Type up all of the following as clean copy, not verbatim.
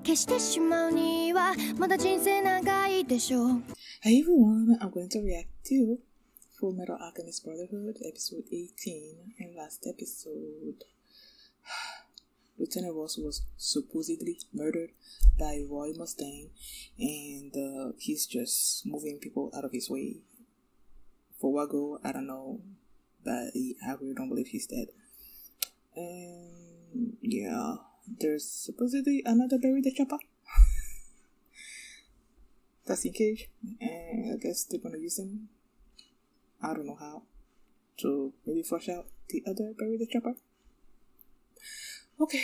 消してしまうにはまだ人生長いでしょう。 Hey everyone, I'm going to react to Fullmetal Alchemist Brotherhood, episode 18. And last episode, Lieutenant Ross was supposedly murdered by Roy Mustang, and he's just moving people out of his way. For Wago, I don't know, but I really don't believe he's dead. And yeah, there's supposedly another Barry the Chopper that's in cage, and I guess they're gonna use him, I don't know how, to maybe flush out the other Barry the Chopper. Okay,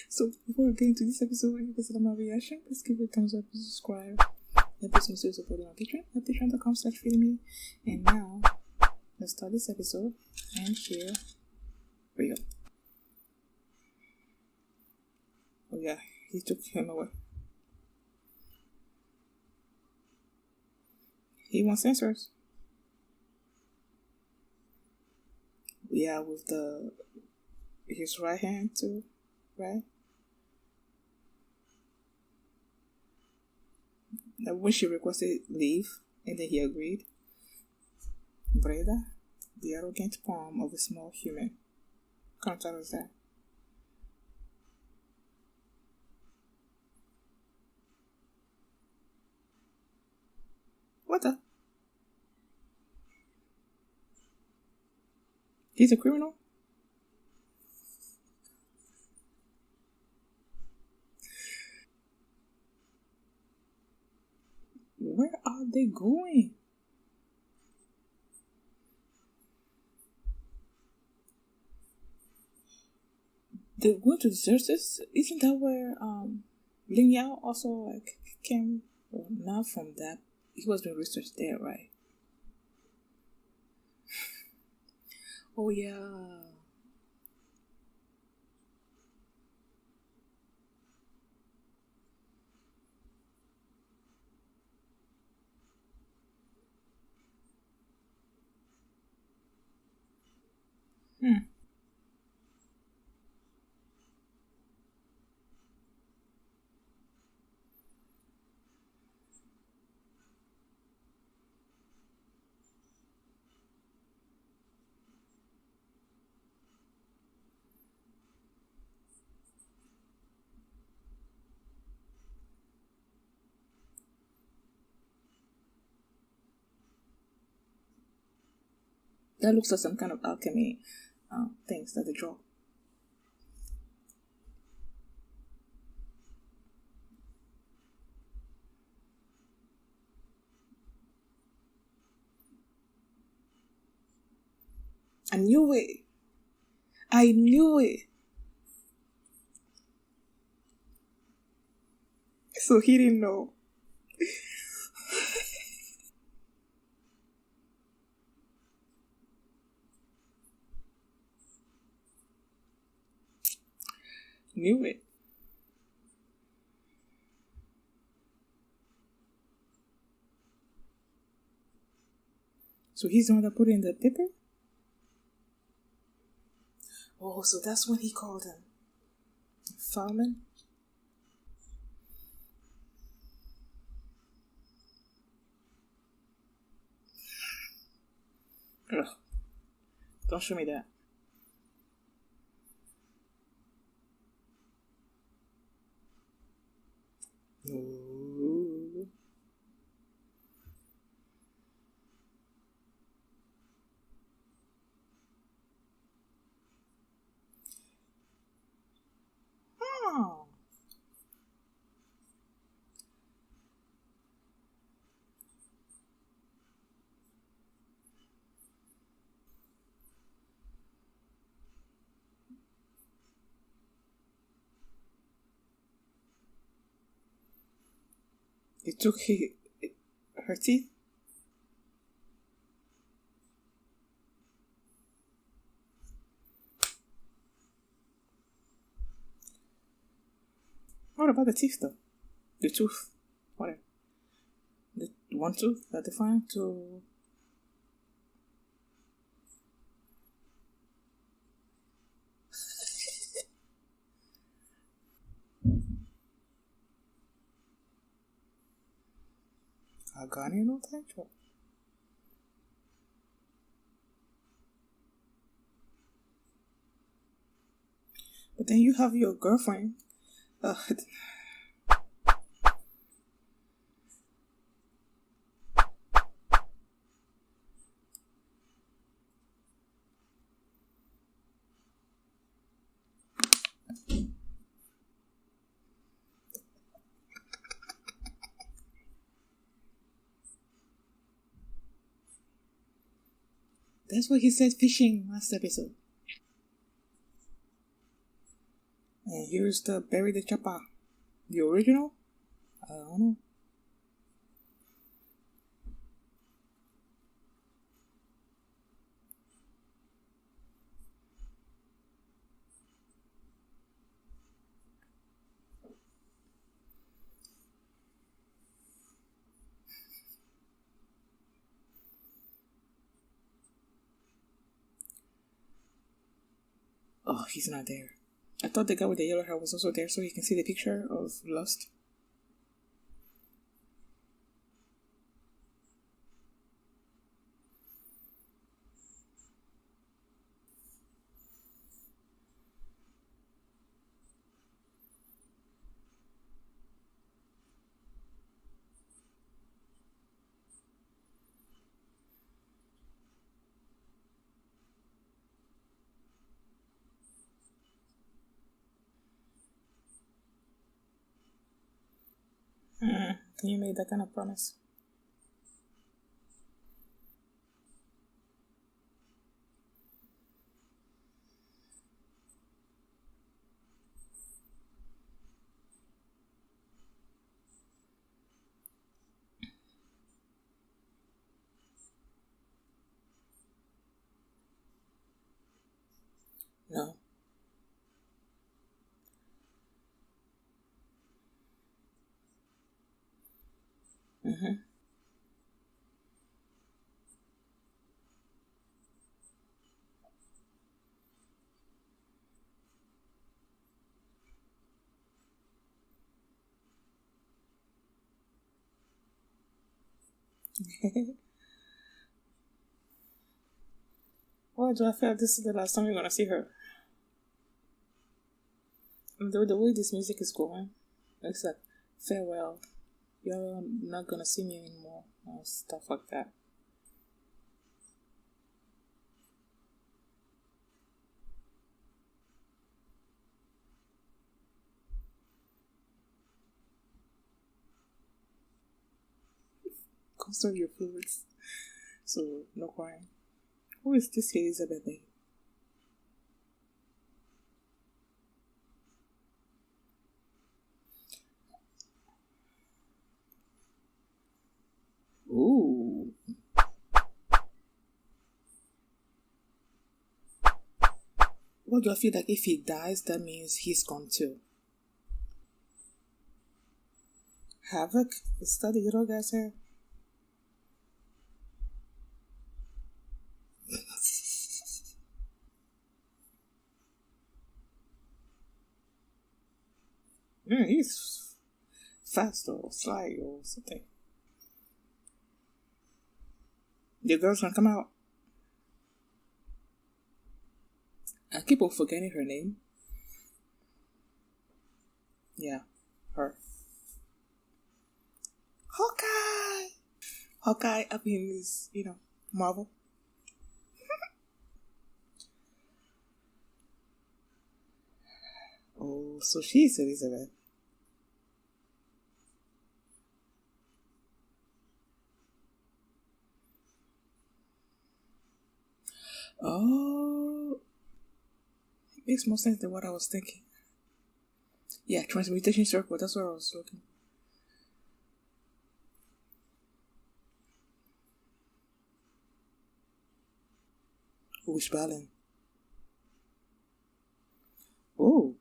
so before we get into this episode, if you consider my reaction, please give it a thumbs up and subscribe. And please consider supporting on Patreon at patreon.com/feedingme. And now, let's start this episode. And here we go. Oh yeah, he took him away. He wants answers. Yeah, with his right hand too, right? When she requested leave, and then he agreed. Breda, the arrogant palm of a small human. What kind of title is that? What the? He's a criminal? Where are they going? They're going to the surface? Isn't that where Ling Yao also came? Well, not from that. He was doing research there, right? Oh yeah. That looks like some kind of alchemy things that they draw. I knew it. I knew it. So he didn't know. Knew it. So he's the one that put in the paper? Oh, so that's when he called him. Fireman? Ugh. Don't show me that. Ooh. Oh. He took her teeth? What about the teeth though? The tooth? Whatever. The one tooth that they find to... Agane no Taicho. But then you have your girlfriend. That's what he said fishing last episode. And here's the Berry de Chapa. The original? I don't know. Oh, he's not there. I thought the guy with the yellow hair was also there so you can see the picture of Lust. Can you make that kind of promise? No. Why do I feel like this is the last time you're gonna see her? The way this music is going, it's like, farewell. You're not gonna see me anymore. Or stuff like that. Conserve your fluids. So, no crying. Who is this Elizabeth? Ooh. What do I feel like if he dies, that means he's gone too? Havoc? Is that the little guy's hair? He's fast or sly or something. The girl's gonna come out. I keep on forgetting her name. Yeah, her. Hawkeye! Hawkeye up in his, Marvel. Oh, so she's Elizabeth. Oh, it makes more sense than what I was thinking. Yeah, transmutation circle, that's what I was looking. Who's spelling? Oh,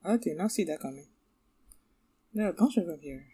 I did not see that coming. There are a bunch of them here.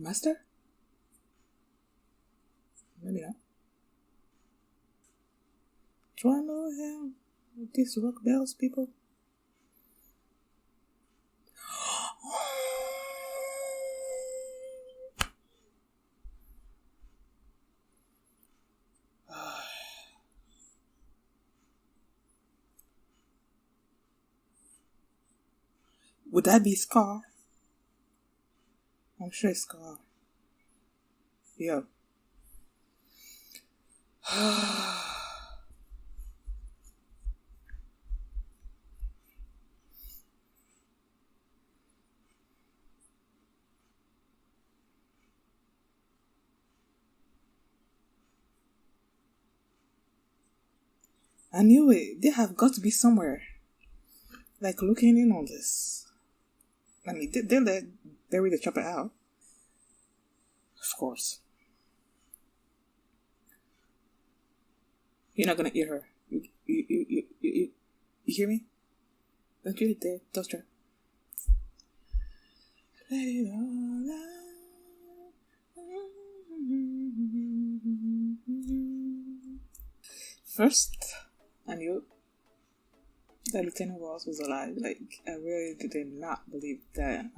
Master? Maybe not. Do I know him? These rock bells people? Would that be Scar? I'm sure it's Scar. Yeah. I knew it. They have got to be somewhere. Like looking in on this. I mean, they let Barry the Chopper out. Of course. You're not gonna eat her. You hear me? Don't you hit there. Don't try. Let it all out. First, I knew that Lieutenant Ross was alive. Like, I really did not believe that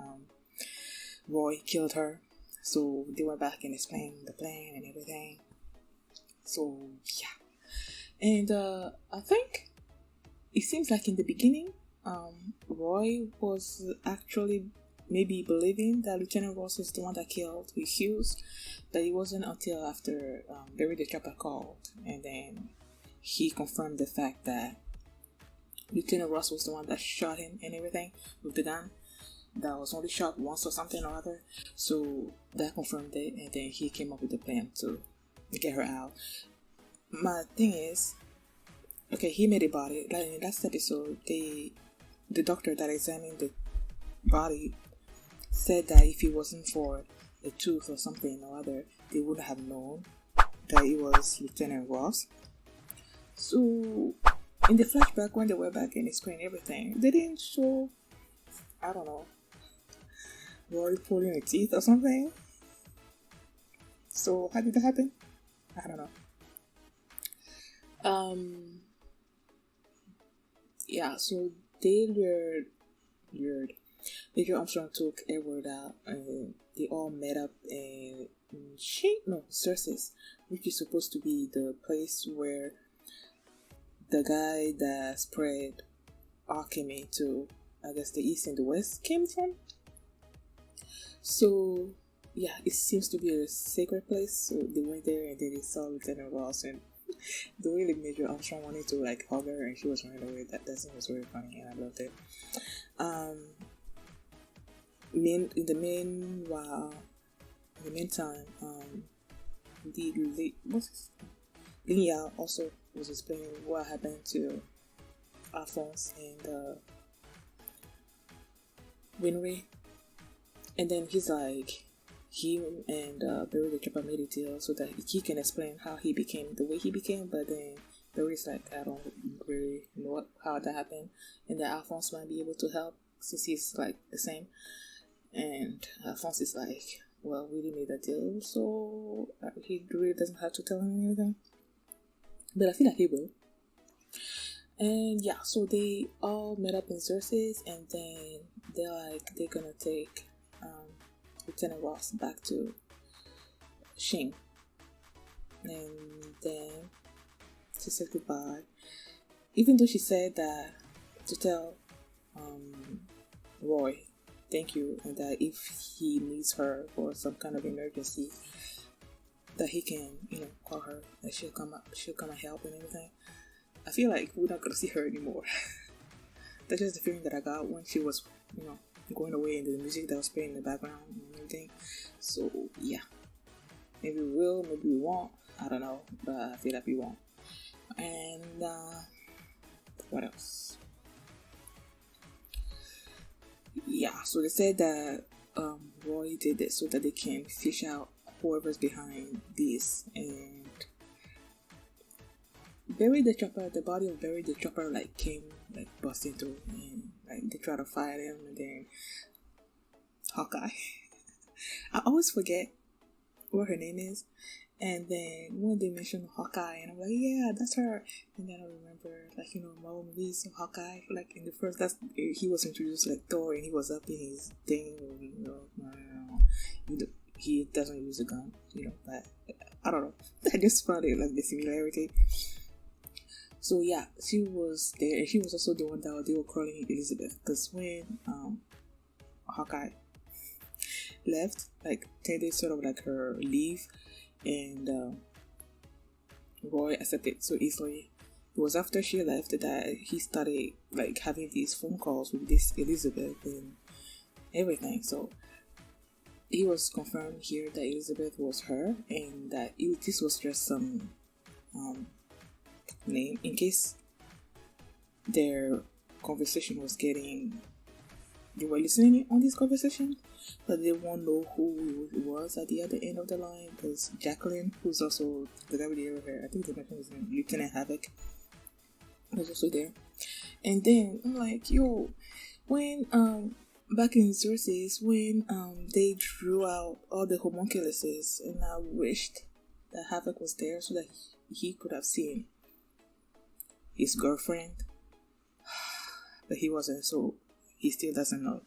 Roy killed her. So they went back and explained the plan and everything. So yeah. And I think it seems like in the beginning, Roy was actually maybe believing that Lieutenant Ross is the one that killed Hughes, but it wasn't until after Barry the Chopper called, and then he confirmed the fact that Lieutenant Ross was the one that shot him and everything with the gun. That was only shot once or something or other. So that confirmed it, and then he came up with the plan to get her out. My thing is, okay, he made a body. Like in the last episode, the doctor that examined the body said that if it wasn't for a tooth or something or other, they wouldn't have known that it was Lieutenant Ross. So in the flashback, when they were back and explained everything, they didn't show, I don't know, Roy pulling a teeth or something. So how did that happen? I don't know. Yeah, so they lured Major Armstrong took Edward out, and they all met up in Cersei, which is supposed to be the place where the guy that spread alchemy to, I guess, the east and the west came from. So yeah, it seems to be a sacred place. So they went there and then they saw Lieutenant Ross, and the way that Major Armstrong wanted to like hug her and she was running away, that scene was very funny and I loved it. In the meantime, Lin Yao also was explaining what happened to Alphonse and Winry, and then he's like, he and Barry the Chopper made a deal so that he can explain how he became the way he became, but then Barry's like, I don't really know how that happened, and that Alphonse might be able to help since he's like the same. And Alphonse is like, well, we didn't make that deal, so he really doesn't have to tell him anything. But I feel like he will. And yeah, so they all met up in Cersei, and then they're gonna take Lieutenant Ross back to Shing. And then she said goodbye. Even though she said that to tell Roy thank you, and that if he needs her for some kind of emergency, that he can, call her and she'll come and help and everything. I feel like we're not gonna see her anymore. That's just the feeling that I got when she was, going away, and the music that was playing in the background and everything. So yeah, maybe we will, maybe we won't. I don't know, but I feel like we won't. And what else? Yeah, so they said that Roy did it so that they can fish out whoever's behind this, and the body of Barry the Chopper came busting through, and they tried to fight him, and then Hawkeye I always forget what her name is. And then when they mentioned Hawkeye, and I'm like, yeah, that's her. And then I remember, like, Marvel movies, Hawkeye, like in the first, he was introduced like Thor, and he was up in his thing, he doesn't use a gun, but I don't know. I just found it like the similarity. So yeah, she was there, and she was also the one that they were calling Elizabeth, because when Hawkeye left, like 10 days sort of like her leave, and Roy accepted so easily. It was after she left that he started like having these phone calls with this Elizabeth and everything. So he was confirmed here that Elizabeth was her, and that this was just some name in case their conversation was getting. They were listening on this conversation, but they won't know who it was at the other end of the line, because Jacqueline, who's also the guy with the yellow hair, I think they mentioned his name, Lieutenant Havoc, was also there. And then I'm like, yo, when back in Xerxes, when they drew out all the homunculuses, and I wished that Havoc was there so that he could have seen his girlfriend, but he wasn't, so he still doesn't know.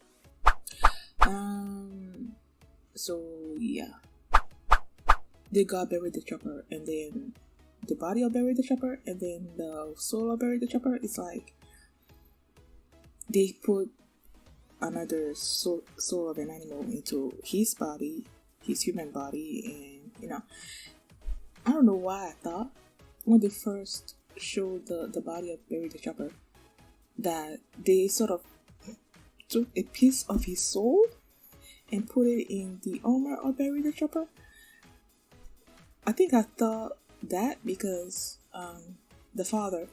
So yeah, they got buried the chopper, and then the body of buried the chopper, and then the soul of buried the chopper. It's like they put another soul of an animal into his body, his human body, and I don't know why I thought when they first showed the body of buried the chopper that they sort of took a piece of his soul and put it in the armor of Barry the Chopper. I think I thought that because the father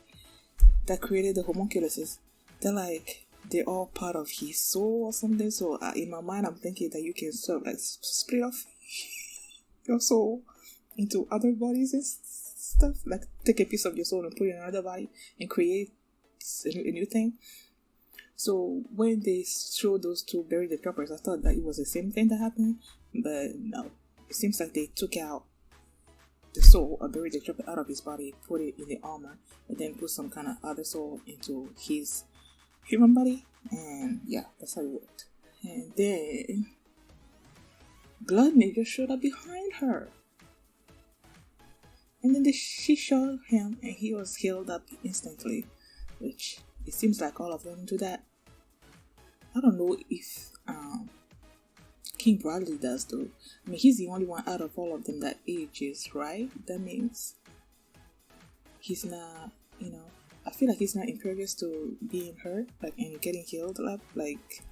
that created the homunculuses, they're all part of his soul or something. So in my mind, I'm thinking that you can sort of like split off your soul into other bodies and stuff. Like take a piece of your soul and put it in another body and create a new thing. So when they showed those two bury the choppers, I thought that it was the same thing that happened, but no. It seems like they took out the soul or buried the chopper out of his body, put it in the armor, and then put some kind of other soul into his human body, and yeah, that's how it worked. And then Blood Major showed up behind her, and then she shot him, and he was healed up instantly, which it seems like all of them do that. I don't know if King Bradley does though. I mean, he's the only one out of all of them that ages, right? That means he's not, I feel like he's not impervious to being hurt, like, and getting healed like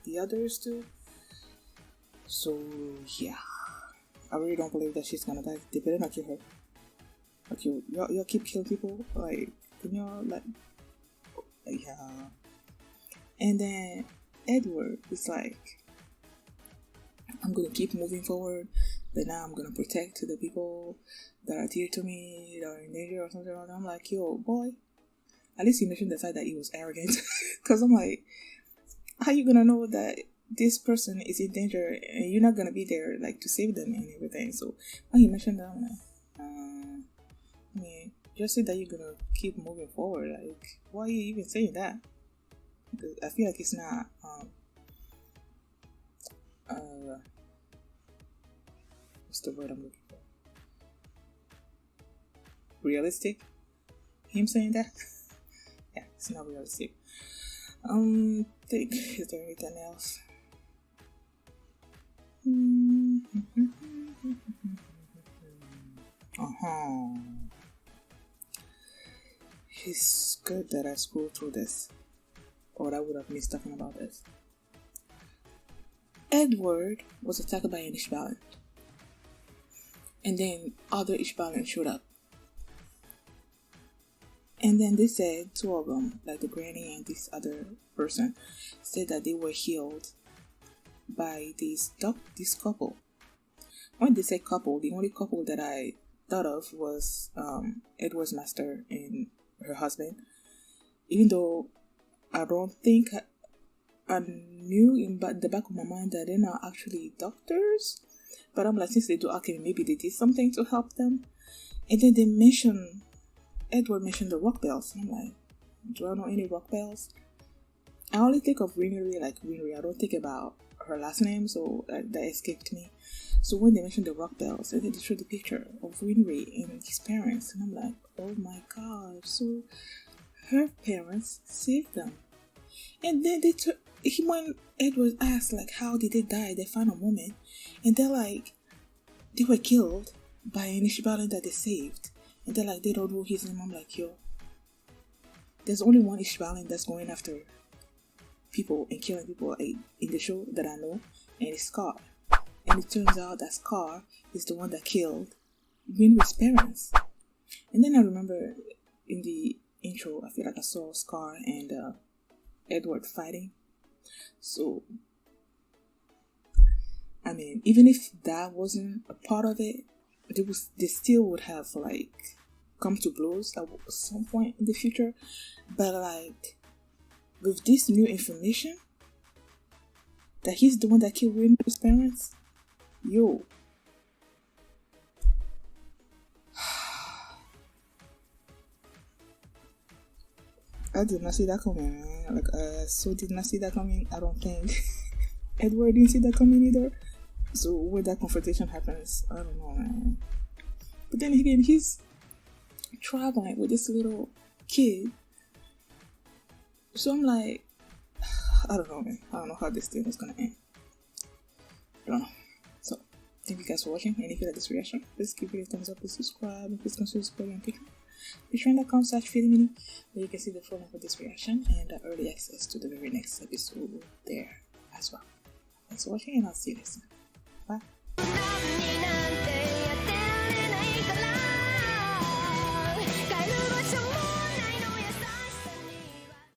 the others do. So yeah, I really don't believe that she's gonna die. They better not kill her. Like, y'all keep killing people, like, like, yeah. And then Edward is like, I'm gonna keep moving forward, but now I'm gonna protect the people that are dear to me, that are in danger or something like that. I'm like, yo, boy, at least he mentioned the fact that he was arrogant. Because I'm like, how you gonna know that this person is in danger and you're not gonna be there, like, to save them and everything? So when he mentioned that, I'm like, I mean, just say that you're gonna keep moving forward. Like, why are you even saying that? Because I feel like it's not what's the word I'm looking for? Realistic? Him saying that? Yeah, it's not realistic. Think, is there anything else? It's good that I scrolled through this, or I would have missed talking about this. Edward was attacked by an Ishbalan, and then other Ishbalan showed up. And then they said, two of them, like the granny and this other person, said that they were healed by this couple. When they said couple, the only couple that I thought of was Edward's master and her husband. Even though I don't think I knew in the back of my mind that they're not actually doctors. But I'm like, since they do alchemy, maybe they did something to help them. And then Edward mentioned the rock bells. I'm like, do I know any rock bells? I only think of Winry like Winry. I don't think about her last name, so that escaped me. So when they mentioned the rock bells, and then they showed the picture of Winry and his parents, and I'm like, oh my god! So her parents saved them, and then when Edward asked like, how did they die? They found a moment, and they're like, they were killed by an Ishbalan that they saved, and they're like, they don't know his name. I'm like, yo, there's only one Ishbalan that's going after people and killing people in the show that I know, and it's Scar. And it turns out that Scar is the one that killed Winry's parents. And then I remember in the intro, I feel like I saw Scar and Edward fighting. So, I mean, even if that wasn't a part of it, they still would have like come to blows at some point in the future. But like, with this new information that he's the one that killed Winry's parents, yo, I did not see that coming, man. Like, so did not see that coming. I don't think Edward didn't see that coming either. So when that confrontation happens, I don't know, man. But then again, he's traveling with this little kid. So I'm like, I don't know, man. I don't know how this thing is gonna end. I don't know. So, thank you guys for watching. And if you like this reaction, please give it a thumbs up and subscribe. And please consider supporting on Patreon. Patreon.com/FullMetalAlchemist, where you can see the full link for this reaction and early access to the very next episode there as well. Thanks for watching, and I'll see you next time. Bye.